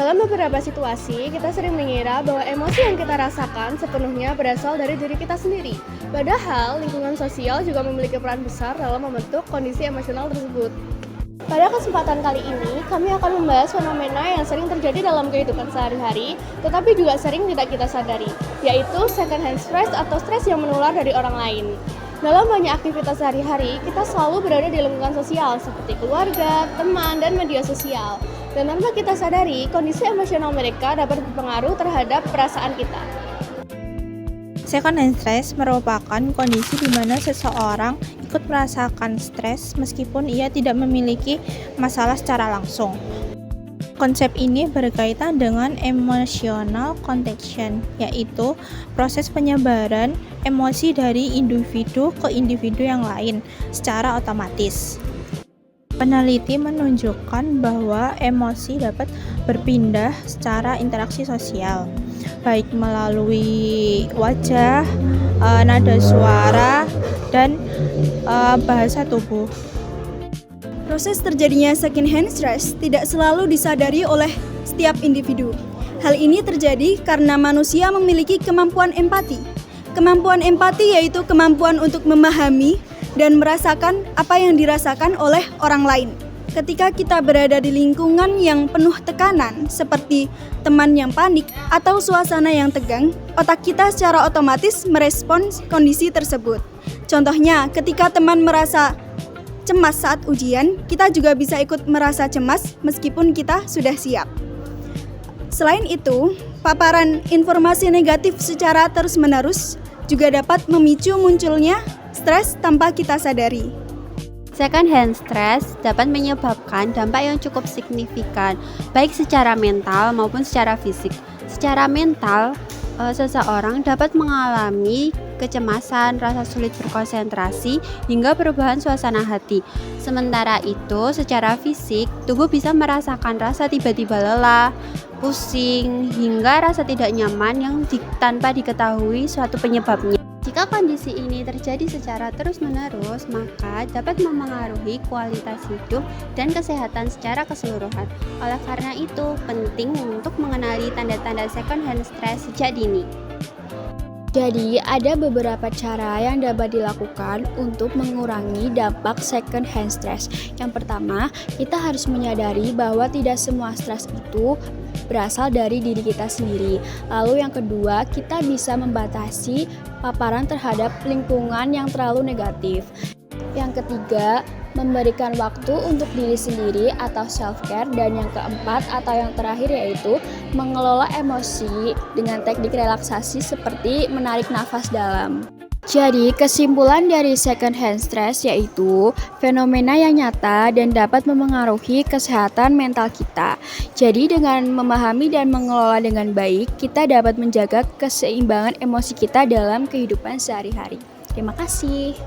Dalam beberapa situasi, kita sering mengira bahwa emosi yang kita rasakan sepenuhnya berasal dari diri kita sendiri. Padahal, lingkungan sosial juga memiliki peran besar dalam membentuk kondisi emosional tersebut. Pada kesempatan kali ini, kami akan membahas fenomena yang sering terjadi dalam kehidupan sehari-hari, tetapi juga sering tidak kita sadari, yaitu second hand stress atau stres yang menular dari orang lain. Dalam banyak aktivitas sehari-hari, kita selalu berada di lingkungan sosial seperti keluarga, teman, dan media sosial. Dan tanpa kita sadari, kondisi emosional mereka dapat berpengaruh terhadap perasaan kita. Second hand stress merupakan kondisi di mana seseorang ikut merasakan stres meskipun ia tidak memiliki masalah secara langsung. Konsep ini berkaitan dengan emotional contagion, yaitu proses penyebaran emosi dari individu ke individu yang lain secara otomatis. Peneliti menunjukkan bahwa emosi dapat berpindah secara interaksi sosial, baik melalui wajah, nada suara, dan bahasa tubuh. Proses terjadinya second hand stress tidak selalu disadari oleh setiap individu. Hal ini terjadi karena manusia memiliki kemampuan empati. Kemampuan empati yaitu kemampuan untuk memahami dan merasakan apa yang dirasakan oleh orang lain. Ketika kita berada di lingkungan yang penuh tekanan, seperti teman yang panik atau suasana yang tegang, otak kita secara otomatis merespons kondisi tersebut. Contohnya, ketika teman merasa cemas saat ujian, kita juga bisa ikut merasa cemas meskipun kita sudah siap. Selain itu, paparan informasi negatif secara terus-menerus juga dapat memicu munculnya stres tanpa kita sadari. Second hand stress dapat menyebabkan dampak yang cukup signifikan, baik secara mental maupun secara fisik. Secara mental, seseorang dapat mengalami kecemasan, rasa sulit berkonsentrasi, hingga perubahan suasana hati. Sementara itu, secara fisik, tubuh bisa merasakan rasa tiba-tiba lelah, pusing, hingga rasa tidak nyaman yang tanpa diketahui suatu penyebabnya. Jika kondisi ini terjadi secara terus-menerus, maka dapat memengaruhi kualitas hidup dan kesehatan secara keseluruhan. Oleh karena itu, penting untuk mengenali tanda-tanda second hand stress sejak dini. Jadi, ada beberapa cara yang dapat dilakukan untuk mengurangi dampak second hand stress. Yang pertama, kita harus menyadari bahwa tidak semua stres itu berasal dari diri kita sendiri. Lalu yang kedua, kita bisa membatasi paparan terhadap lingkungan yang terlalu negatif. Yang ketiga, memberikan waktu untuk diri sendiri atau self-care. Dan yang keempat atau yang terakhir yaitu mengelola emosi dengan teknik relaksasi seperti menarik nafas dalam. Jadi, kesimpulan dari second hand stress yaitu fenomena yang nyata dan dapat memengaruhi kesehatan mental kita. Jadi, dengan memahami dan mengelola dengan baik, kita dapat menjaga keseimbangan emosi kita dalam kehidupan sehari-hari. Terima kasih.